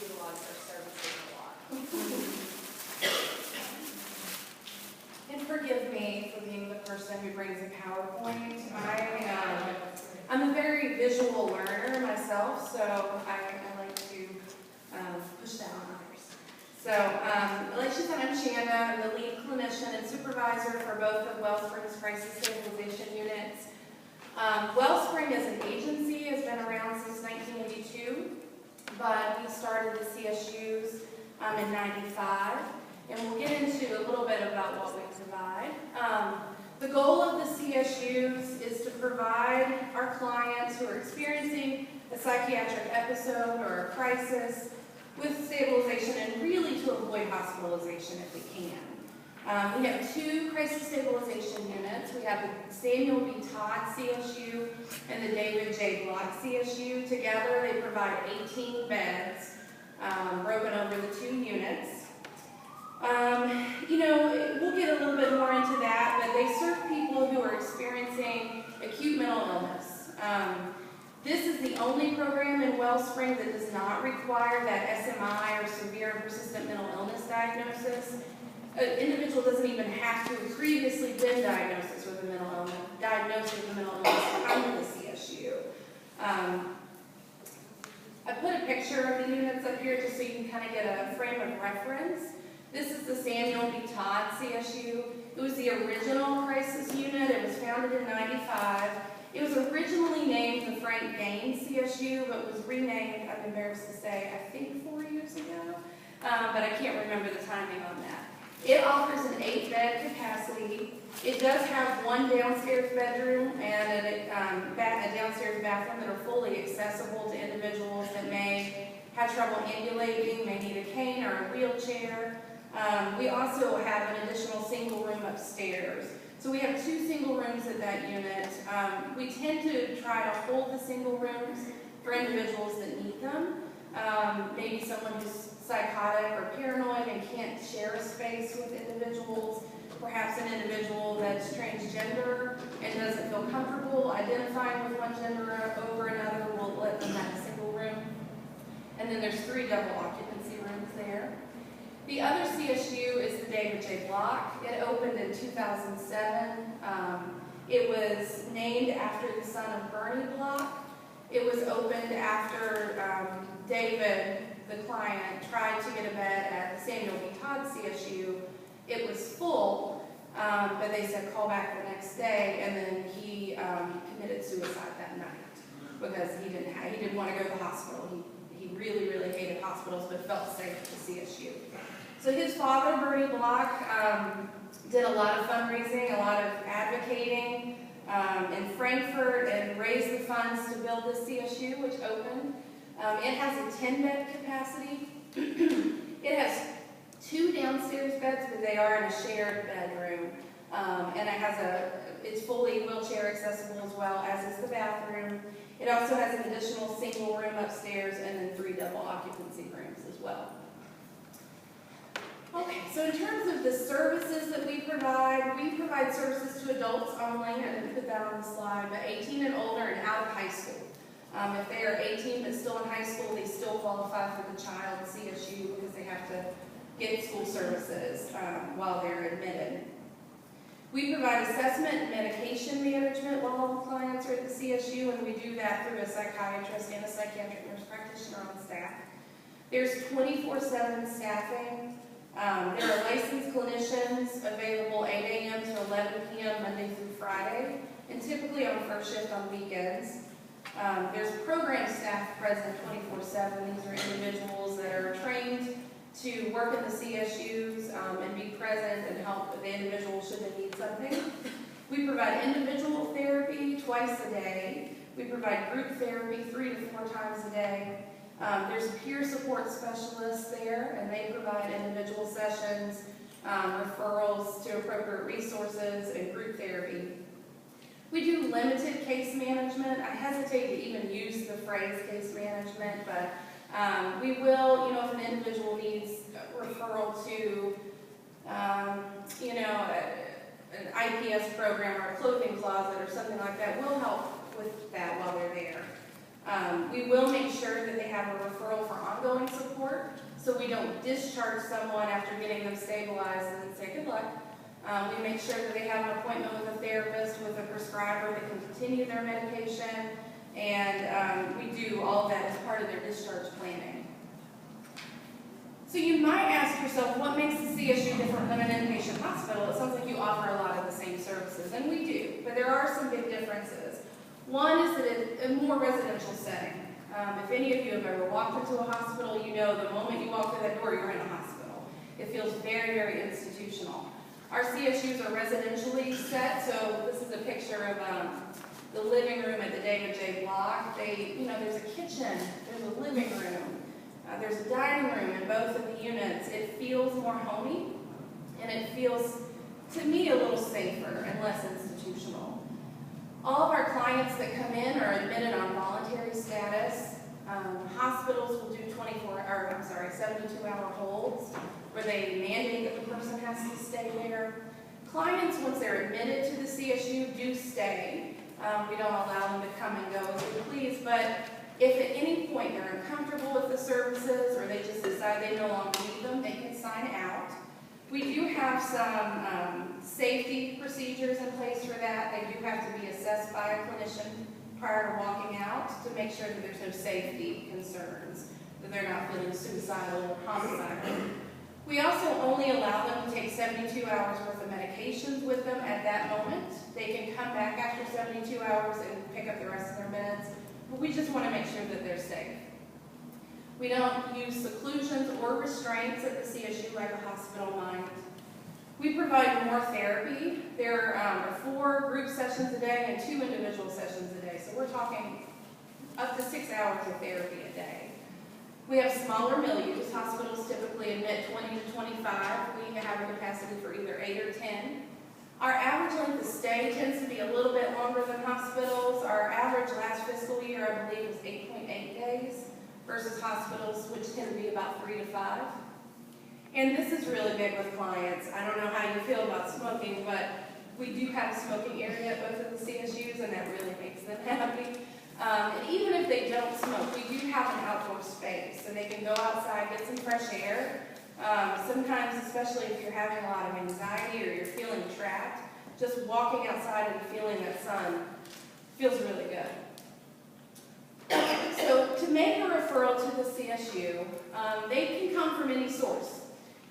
utilize our services a lot. And forgive me for being the person who brings a PowerPoint. I'm a very visual learner myself, so I like to push that on others. So, like she said, I'm Shanda. I'm the lead clinician and supervisor for both of Wellspring's crisis stabilization units. Wellspring as an agency has been around since 1982, but we started the CSUs in 95, and we'll get into a little bit about what we provide. The goal of the CSUs is to provide our clients who are experiencing a psychiatric episode or a crisis with stabilization and really to avoid hospitalization if we can. We have two crisis stabilization units. We have the Samuel B. Todd CSU and the David J. Block CSU. Together they provide 18 beds broken over the two units. We'll get a little bit more into that, but they serve people who are experiencing acute mental illness. This is the only program in Wellspring that does not require that SMI or severe and persistent mental illness diagnosis. An individual doesn't even have to have previously been diagnosed with a mental illness to come to the CSU. I put a picture of the units up here just so you can kind of get a frame of reference. This is the Samuel B. Todd CSU. It was the original crisis unit. It was founded in 95. It was originally named the Frank Gaines CSU, but was renamed, I'm embarrassed to say, I think 4 years ago, but I can't remember the timing on that. It offers an 8-bed capacity. It does have one downstairs bedroom and a downstairs bathroom that are fully accessible to individuals that may have trouble ambulating, may need a cane or a wheelchair. We also have an additional single room upstairs. So we have 2 single rooms at that unit. We tend to try to hold the single rooms for individuals that need them. Maybe someone who's psychotic or paranoid and can't share a space with individuals. Perhaps an individual that's transgender and doesn't feel comfortable identifying with one gender over another. We'll let them have a single room. And then there's 3 double occupancy rooms there. The other CSU is the David J. Block. It opened in 2007. It was named after the son of Bernie Block. It was opened after David, the client, tried to get a bed at the Samuel B. Todd CSU. It was full, but they said call back the next day, and then he committed suicide that night because he didn't want to go to the hospital. He really, really hated hospitals, but felt safe at the CSU. So his father, Bernie Block, did a lot of fundraising, a lot of advocating in Frankfurt, and raised the funds to build this CSU, which opened. It has a 10-bed capacity. It has 2 downstairs beds, but they are in a shared bedroom. And it's fully wheelchair accessible as well, as is the bathroom. It also has an additional single room upstairs and then 3 double occupancy rooms as well. Okay, so in terms of the services that we provide services to adults only. I didn't put that on the slide, but 18 and older and out of high school. If they are 18 but still in high school, they still qualify for the child CSU because they have to get school services while they're admitted. We provide assessment and medication management while all the clients are at the CSU, and we do that through a psychiatrist and a psychiatric nurse practitioner on staff. There's 24/7 staffing. There are licensed clinicians available 8 a.m. to 11 p.m. Monday through Friday, and typically on first shift on weekends. There's program staff present 24/7. These are individuals that are trained to work in the CSUs and be present and help the individual should they need something. We provide individual therapy twice a day. We provide group therapy 3 to 4 times a day. There's peer support specialists there, and they provide individual sessions, referrals to appropriate resources, and group therapy. We do limited case management. I hesitate to even use the phrase case management, but we will, if an individual needs a referral to, an IPS program or a clothing closet or something like that, we'll help with that while they're there. We will make sure that they have a referral for ongoing support before, so we don't discharge someone after getting them stabilized and then say good luck. We make sure that they have an appointment with a therapist, with a prescriber that can continue their medication, and we do all of that as part of their discharge planning. So you might ask yourself, what makes the CSU different than an inpatient hospital? It sounds like you offer a lot of the same services, and we do, but there are some big differences. One is that it's a more residential setting. If any of you have ever walked into a hospital, you know the moment you walk through that door, you're in a hospital. It feels very, very institutional. Our CSUs are residentially set, so this is a picture of the living room at the David J. Block. There's a kitchen, there's a living room, there's a dining room in both of the units. It feels more homey, and it feels, to me, a little safer and less institutional. All of our clients that come in are admitted on voluntary status. Hospitals will do 72-hour holds where they mandate that the person has to stay there. Clients, once they're admitted to the CSU, do stay. We don't allow them to come and go as they please, but if at any point they're uncomfortable with the services or they just decide they no longer need them, they can sign out. We do have some safety procedures in place for that. They do have to be assessed by a clinician prior to walking out to make sure that there's no safety concerns, that they're not feeling suicidal or homicidal. We also only allow them to take 72 hours worth of medications with them at that moment. They can come back after 72 hours and pick up the rest of their meds, but we just want to make sure that they're safe. We don't use seclusions or restraints at the CSU like a hospital might. We provide more therapy. There are 4 group sessions a day and 2 individual sessions a day. So we're talking up to 6 hours of therapy a day. We have smaller milieux. Hospitals typically admit 20 to 25. We have a capacity for either 8 or 10. Our average length of stay tends to be a little bit longer than hospitals. Our average last fiscal year, I believe, was 8.8 days versus hospitals, which tend to be about 3 to 5. And this is really big with clients. I don't know how you feel about smoking, but we do have a smoking area at both of the CSUs, and that really makes them happy. And even if they don't smoke, we do have an outdoor space, so they can go outside, get some fresh air. Sometimes, especially if you're having a lot of anxiety or you're feeling trapped, just walking outside and feeling that sun feels really good. So to make a referral to the CSU, they can come from any source.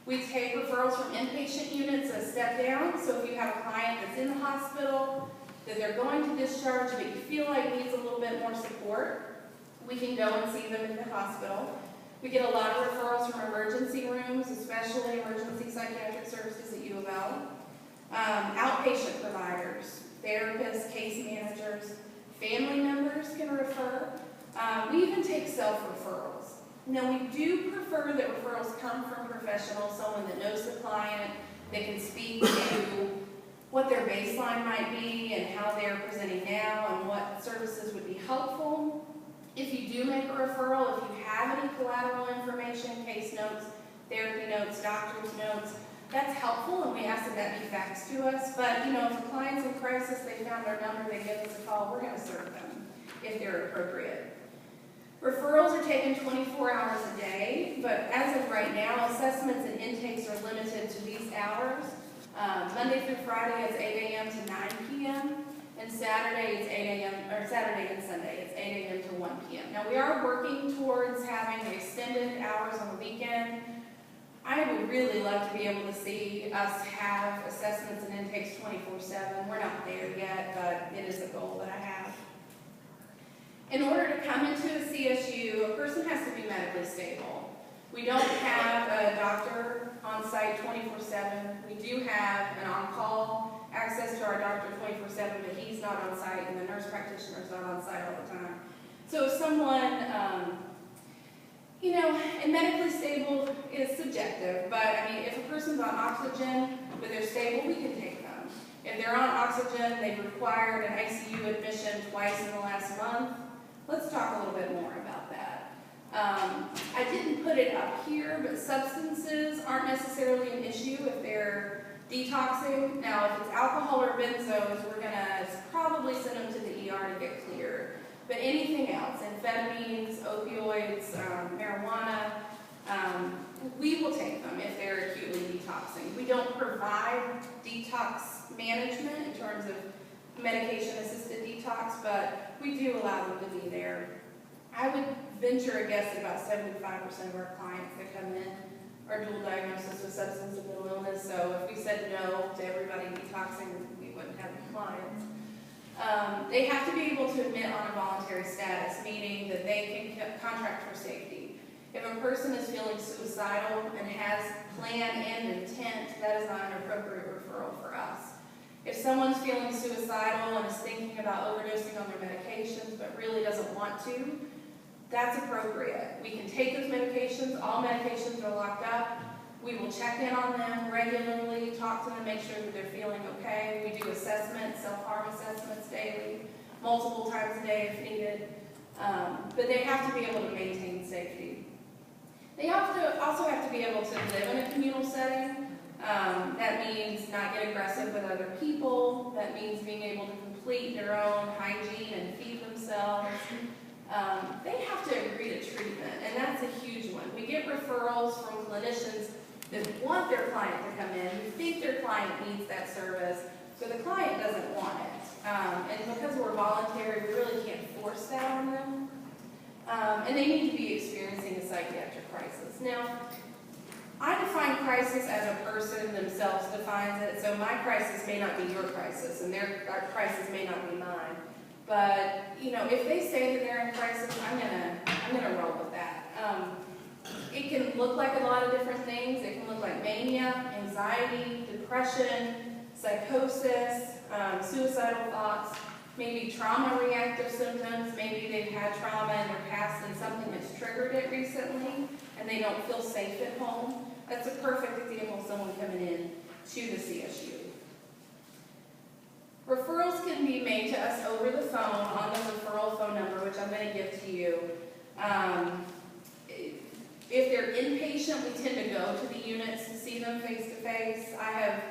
We take referrals from inpatient units a step down, so if you have a client that's in the hospital, that they're going to discharge, but you feel like needs a little bit more support, we can go and see them in the hospital. We get a lot of referrals from emergency rooms, especially emergency psychiatric services at U of L. Outpatient providers, therapists, case managers, family members can refer. We even take self-referrals. Now, we do prefer that referrals come from professionals, someone that knows the client, that can speak to what their baseline might be and how they're presenting now and what services would be helpful. If you do make a referral, if you have any collateral information, case notes, therapy notes, doctor's notes, that's helpful, and we ask that that be faxed to us. But, if a client's in crisis, they found our number, they give us a call, we're going to serve them if they're appropriate. Referrals are taken 24 hours a day, but as of right now, assessments and intakes are limited to these hours. Monday through Friday, it's 8 a.m. to 9 p.m., and Saturday, it's 8 a.m., or Saturday and Sunday, it's 8 a.m. to 1 p.m. Now, we are working towards having extended hours on the weekend. I would really love to be able to see us have assessments and intakes 24/7. We're not there yet, but it is a goal that I have. In order to come into a CSU, a person has to be medically stable. We don't have a doctor on site 24/7. We do have an on-call access to our doctor 24/7, but he's not on site, and the nurse practitioner is not on site all the time. So if someone, and medically stable is subjective, but if a person's on oxygen, but they're stable, we can take them. If they're on oxygen, they've required an ICU admission twice in the last month, let's talk a little bit more about that. I didn't put it up here, but substances aren't necessarily an issue if they're detoxing. Now, if it's alcohol or benzos, we're going to probably send them to the ER to get cleared. But anything else, amphetamines, opioids, marijuana, detoxing. We don't provide detox management in terms of medication-assisted detox, but we do allow them to be there. I would venture a guess that about 75% of our clients that come in are dual diagnosis with substance and mental illness, so if we said no to everybody detoxing, we wouldn't have any clients. They have to be able to admit on a voluntary status, meaning that they can contract for safety. If a person is feeling suicidal and has plan and intent, that is not an appropriate referral for us. If someone's feeling suicidal and is thinking about overdosing on their medications but really doesn't want to, that's appropriate. We can take those medications. All medications are locked up. We will check in on them regularly, talk to them, make sure that they're feeling okay. We do assessments, self-harm assessments daily, multiple times a day if needed. But they have to be able to maintain safety. They also have to be able to live in a communal setting. That means not get aggressive with other people. That means being able to complete their own hygiene and feed themselves. They have to agree to treatment, and that's a huge one. We get referrals from clinicians that want their client to come in, who think their client needs that service, so the client doesn't want it. And because we're voluntary, we really can't force that on them. And they need to be experiencing a psychiatric crisis. Now, I define crisis as a person themselves defines it, so my crisis may not be your crisis, and their crisis may not be mine. But, you know, if they say that they're in crisis, I'm gonna roll with that. It can look like a lot of different things. It can look like mania, anxiety, depression, psychosis, suicidal thoughts, maybe trauma-reactive symptoms. Maybe they've had trauma in their past and something has triggered it recently, and they don't feel safe at home. That's a perfect example of someone coming in to the CSU. Referrals can be made to us over the phone on the referral phone number, which I'm going to give to you. If they're inpatient, we tend to go to the units to see them face-to-face. I have,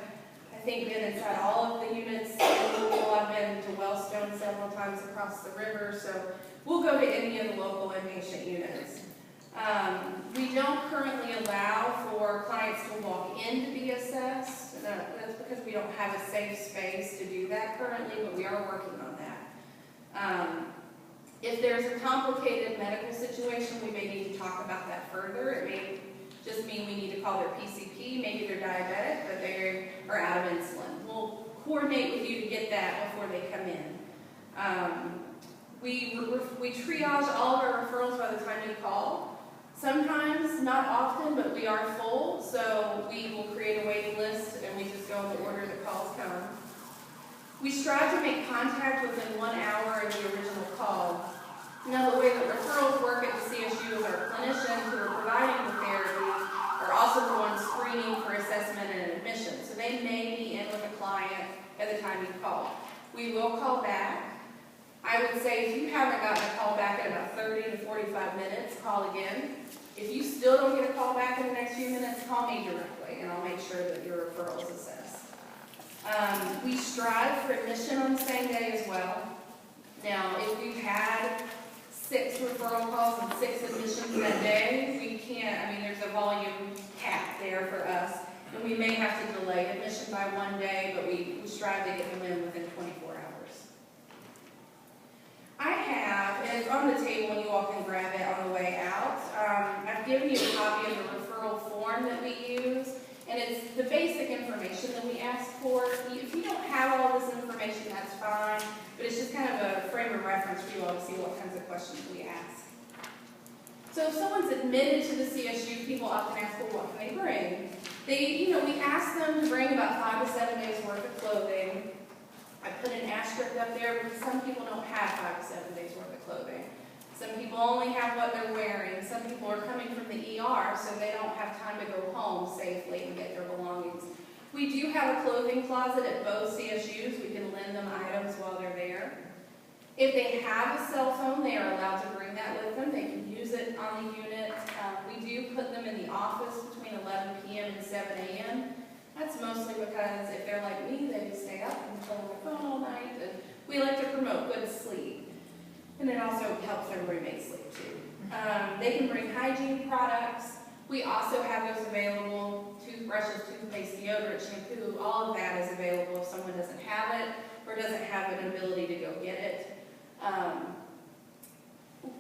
I think, been inside all of the units. I've been to Wellspring several times across the river, so we'll go to any of the local inpatient units. We don't currently allow for clients to walk in to be assessed. That's because we don't have a safe space to do that currently, but we are working on that. If there's a complicated medical situation, we may need to talk about that further. It may just mean we need to call their PCP. Maybe they're diabetic, but they are out of insulin. We'll coordinate with you to get that before they come in. We triage all of our referrals by the time you call. Sometimes, not often, but we are full, so we will create a waiting list and we just go in the order the calls come. We strive to make contact within 1 hour of the original call. Now, the way that referrals work at the CSU is our clinicians who are providing the therapy are also the ones screening for assessment and admission. So they may be in with a client at the time you call. We will call back. I would say if you haven't gotten a call back in about 30 to 45 minutes, call again. If you still don't get a call back in the next few minutes, call me directly, and I'll make sure that your referral is assessed. We strive for admission on the same day as well. Now, if we've had 6 referral calls and 6 admissions that day, we can't, I mean, there's a volume cap there for us, and we may have to delay admission by 1 day, but we strive to get them in within 24 hours. I have, and it's on the table when you all can grab it on the way out, I've given you a copy of the referral form that we use, and it's the basic information that we ask for. If you don't have all this information, that's fine, but it's just kind of a frame of reference for you all to see what kinds of questions we ask. So if someone's admitted to the CSU, people often ask, well, what can they bring? We ask them to bring about 5 to 7 days worth of clothing. I put an asterisk up there because some people don't have 5 to 7 days worth of clothing. Some people only have what they're wearing. Some people are coming from the ER, so they don't have time to go home safely and get their belongings. We do have a clothing closet at both CSUs. We can lend them items while they're there. If they have a cell phone, they are allowed to bring that with them. They can use it on the unit. We do put them in the office between 11 p.m. and 7 a.m. That's mostly because if they're like me, they stay up and play on their phone all night, and we like to promote good sleep. And it also helps their roommates sleep too. They can bring hygiene products. We also have those available, toothbrushes, toothpaste, deodorant, shampoo, all of that is available if someone doesn't have it or doesn't have an ability to go get it.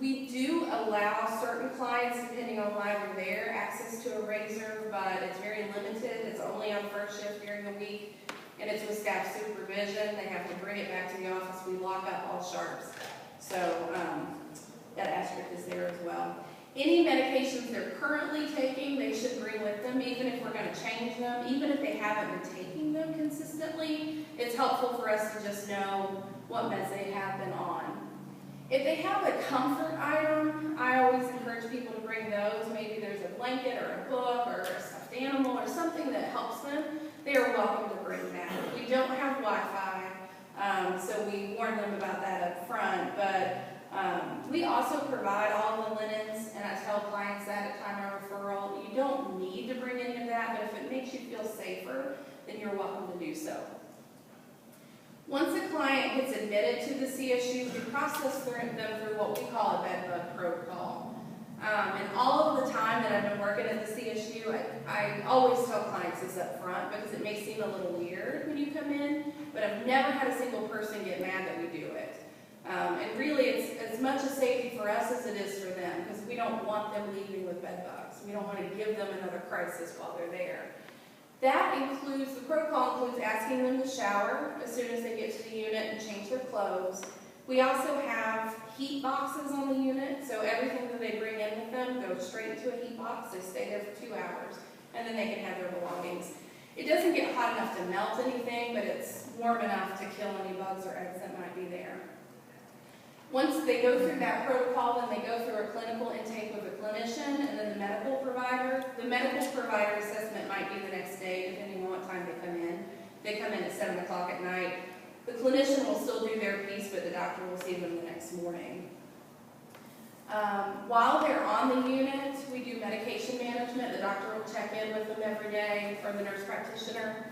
We do allow certain clients, depending on why they're there, access to a razor, but it's very limited. It's only on first shift during the week, and it's with staff supervision. They have to bring it back to the office. We lock up all sharps. So that aspect is there as well. Any medications they're currently taking, they should bring with them, even if we're going to change them, even if they haven't been taking them consistently. It's helpful for us to just know what meds they have been on. If they have a comfort item, I always encourage people to bring those. Maybe there's a blanket or a book or a stuffed animal or something that helps them. They are welcome to bring that. We don't have Wi-Fi, so we warn them about that up front, but we also provide all the linens, and I tell clients that at time of referral. You don't need to bring any of that, but if it makes you feel safer, then you're welcome to do so. Once a client gets admitted to the CSU, we process them through what we call a bedbug protocol. And all of the time that I've been working at the CSU, I always tell clients this up front because it may seem a little weird when you come in, but I've never had a single person get mad that we do it. And really, it's as much a safety for us as it is for them, because we don't want them leaving with bed bugs. We don't want to give them another crisis while they're there. That includes, the protocol includes asking them to shower as soon as they get to the unit and change their clothes. We also have heat boxes on the unit, so everything that they bring in with them goes straight into a heat box. They stay there for 2 hours, and then they can have their belongings. It doesn't get hot enough to melt anything, but it's warm enough to kill any bugs or eggs that might be there. Once they go through that protocol, then they go through a clinical intake with a clinician and then the medical provider. The medical provider assessment might be the next day, depending on what time they come in. They come in at 7 o'clock at night. The clinician will still do their piece, but the doctor will see them the next morning. While they're on the unit, we do medication management. The doctor will check in with them every day, or the nurse practitioner.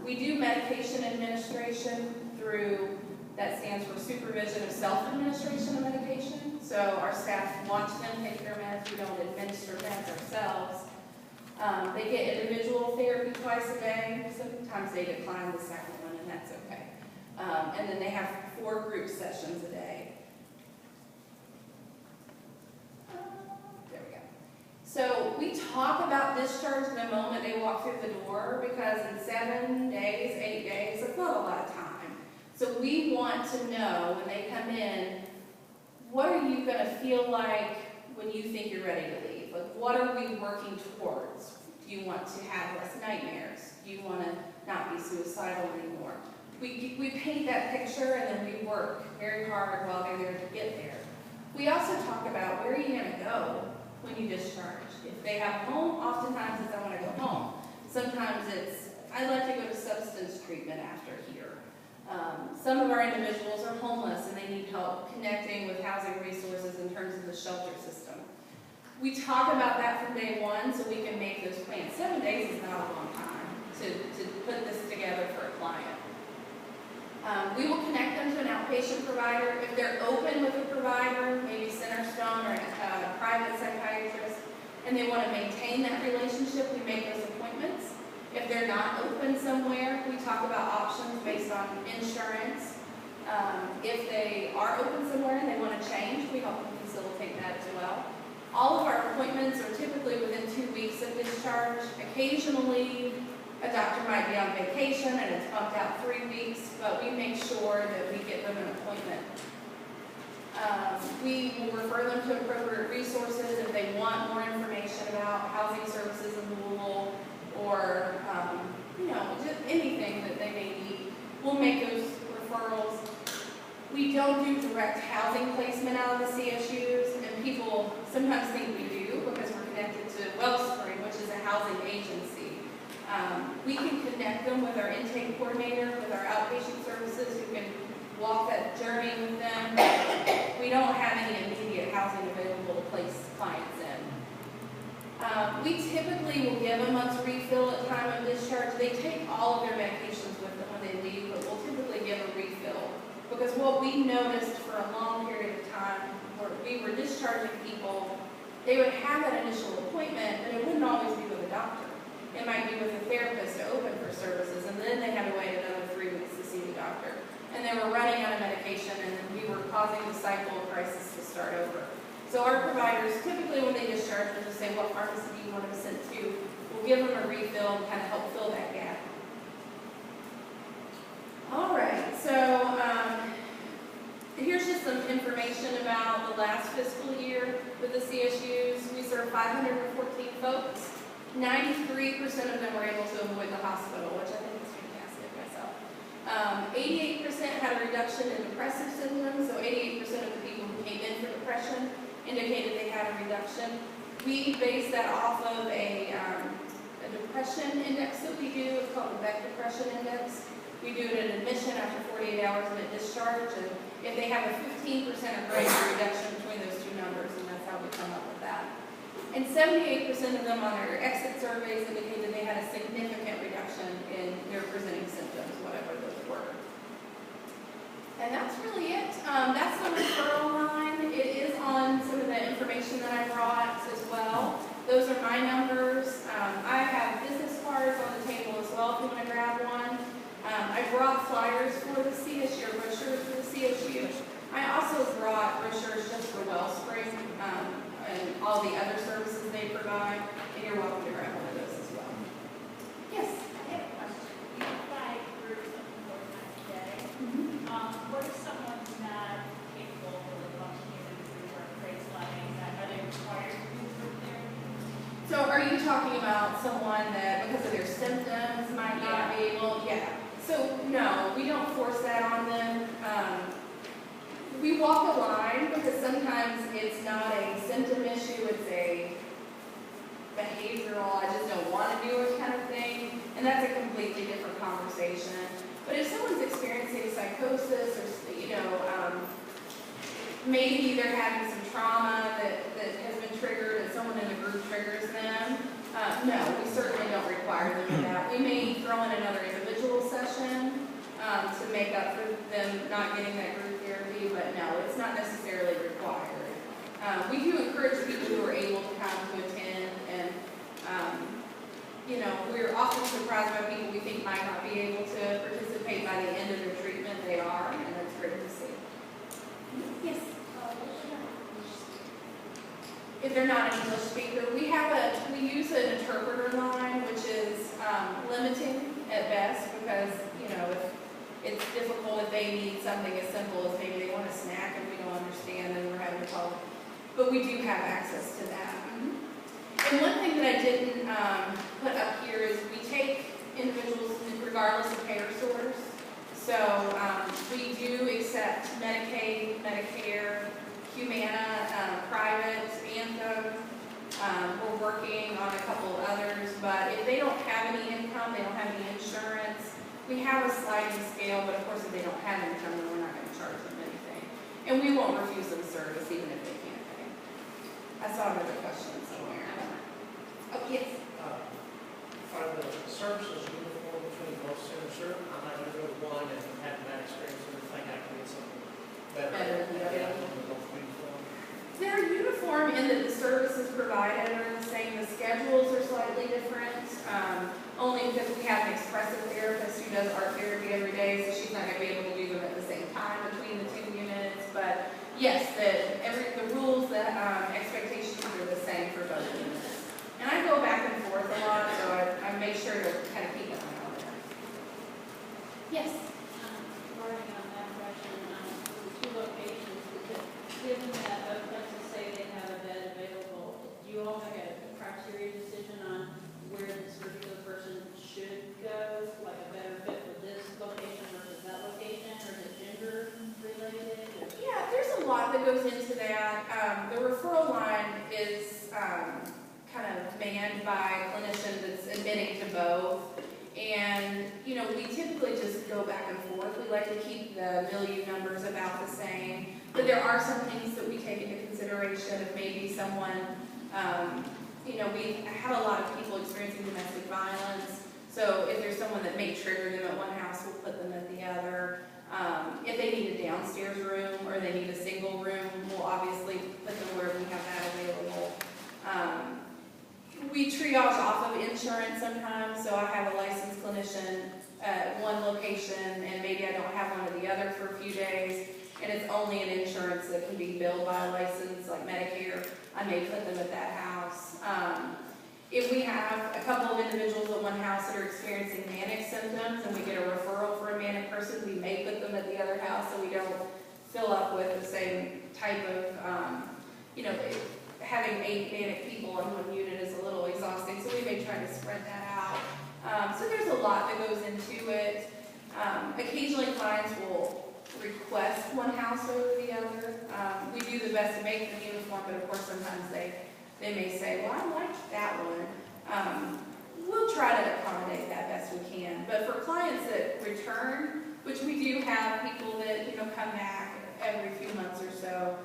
We do medication administration through, that stands for supervision of self-administration of medication. So our staff watch them take their meds. We don't administer meds ourselves. They get individual therapy twice a day. Sometimes they decline the second one, and that's okay. And then they have 4 group sessions a day. There we go. So we talk about discharge the moment they walk through the door, because in 7 days, 8 days, that's not a lot of time. So we want to know when they come in, what are you going to feel like when you think you're ready to leave? Like, what are we working towards? Do you want to have less nightmares? Do you want to not be suicidal anymore? We paint that picture, and then we work very hard while they're there to get there. We also talk about, where are you going to go when you discharge? If they have home, oftentimes it's, I want to go home. Sometimes it's, I'd like to go to substance treatment after here. Some of our individuals are homeless and they need help connecting with housing resources in terms of the shelter system. We talk about that from day one so we can make those plans. 7 days is not a long time to put this together for a client. We will connect them to an outpatient provider. If they're open with a provider, maybe Centerstone or a private psychiatrist, and they want to maintain that relationship, we make those appointments. If they're not open somewhere, we talk about options based on insurance. If they are open somewhere and they want to change, we help them facilitate that as well. All of our appointments are typically within 2 weeks of discharge. Occasionally, a doctor might be on vacation and it's bumped out 3 weeks, but we make sure that we get them an appointment. We will refer them to appropriate resources if they want more information about housing services in Louisville, or just anything that they may need. We'll make those referrals. We don't do direct housing placement out of the CSUs, and people sometimes think we do because we're connected to Wellspring, which is a housing agency. We can connect them with our intake coordinator, with our outpatient services, who can walk that journey with them. We don't have any immediate housing available to place clients in. We typically will give a month's refill at time of discharge. They take all of their medications with them when they leave, but we'll typically give a refill. Because what we noticed for a long period of time, we were discharging people they would have that initial appointment, but it wouldn't always be with a doctor. It might be with a therapist to open for services, and then they had to wait another 3 weeks to see the doctor. And they were running out of medication, and then we were causing the cycle of crisis to start over. So our providers, typically when they discharge, will just say, what pharmacy do you want them sent to? We'll give them a refill and kind of help fill that gap. All right, so here's just some information about the last fiscal year with the CSUs. We served 514 folks. 93% of them were able to avoid the hospital, which I think is fantastic myself. 88% had a reduction in depressive symptoms, so 88% of the people who came in for depression indicated they had a reduction. We base that off of a depression index that we do. It's called the Beck Depression Index. We do it at admission after 48 hours and at discharge, and if they have a 15% or greater reduction between those two numbers, and that's how we come up with that. And 78% of them on their exit surveys indicated they had a significant reduction in their presenting symptoms, whatever those were. And that's really it. That's the referral line. It is on some of the information that I brought as well. Those are my numbers. I have business cards on the table as well if you want to grab one. I brought flyers for the CSU, or brochures for the CSU. I also brought brochures just for Wellspring and all the other services they provide, and you're welcome to grab one of those as well. Yes? I have a question. You provide groups of 4 times a day. What if someone's not capable of functioning in the workplace living? Are they required to do group therapy? So are you talking about someone that, because of their symptoms, might not be able? Yeah. So no, we don't force that on them. We walk a line because sometimes it's not a symptom issue, it's a behavioral, I just don't want to do it kind of thing, and that's a completely different conversation. But if someone's experiencing psychosis or, maybe they're having some trauma that has been triggered and someone in the group triggers them, no, we certainly don't require them for that. We may throw in another individual session to make up for them not getting that group therapy, but no, it's not necessarily required. We do encourage people who are able to come to attend, and we're often surprised by people we think might not be able to participate. By the end of their treatment, they are, and that's great to see. Yes? If they're not an English speaker, we use an interpreter line, which is limiting at best, because if it's difficult if they need something as simple as maybe they want a snack and we don't understand and we're having to call. But we do have access to that. And one thing that I didn't put up here is we take individuals regardless of payer source. So we do accept Medicaid, Medicare, Humana, private, Anthem. We're working on a couple of others, but if they don't have any income, they don't have any insurance, we have a sliding scale, but of course if they don't have income, then we're not going to charge them anything. And we won't refuse them service even if they can't pay. I saw another question somewhere. Oh, yes. Are the services uniform between both centers, sir? I'm not going to go to one and have that experience and think I can get something better. Better than the other. Both uniform. They're uniform in that the services provided are the same. The schedules are slightly different, only because we have an expressive therapist who does art therapy every day, so she's not going to be able to do them at the same time between the 2 units. But yes, the rules, the expectations are the same for both units. And I go back and forth a lot, so I make sure to kind of keep an eye on that. Yes? Regarding on that question, the 2 locations, given that, let's just say they have a bed available, do you all make a criteria decision on where this particular person should go, like a better fit for this location versus that location, or is it gender related? Yeah, there's a lot that goes into that. The referral line is kind of manned by a clinician that's admitting to both. And, we typically just go back and forth. We like to keep the milieu numbers about the same. But there are some things that we take into consideration. If maybe someone, we have a lot of people experiencing domestic violence. So if there's someone that may trigger them at one house, we'll put them at the other. If they need a downstairs room or they need a single room, we'll obviously put them where we have that available. We triage off of insurance sometimes, so I have a licensed clinician at one location, and maybe I don't have one at the other for a few days, and it's only an insurance that can be billed by a license, like Medicare, I may put them at that house. If we have a couple of individuals at one house that are experiencing manic symptoms, and we get a referral for a manic person, we may put them at the other house, so we don't fill up with the same type of, having 8 manic people in one unit is a little exhausting, so we may try to spread that out. So there's a lot that goes into it. Occasionally clients will request one house over the other. We do the best to make them uniform, but of course sometimes they may say, well, I like that one. We'll try to accommodate that best we can. But for clients that return, which we do have people that come back every few months or so,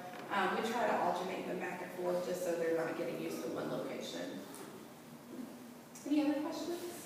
we try to alternate them back and forth just so they're not getting used to one location. Any other questions?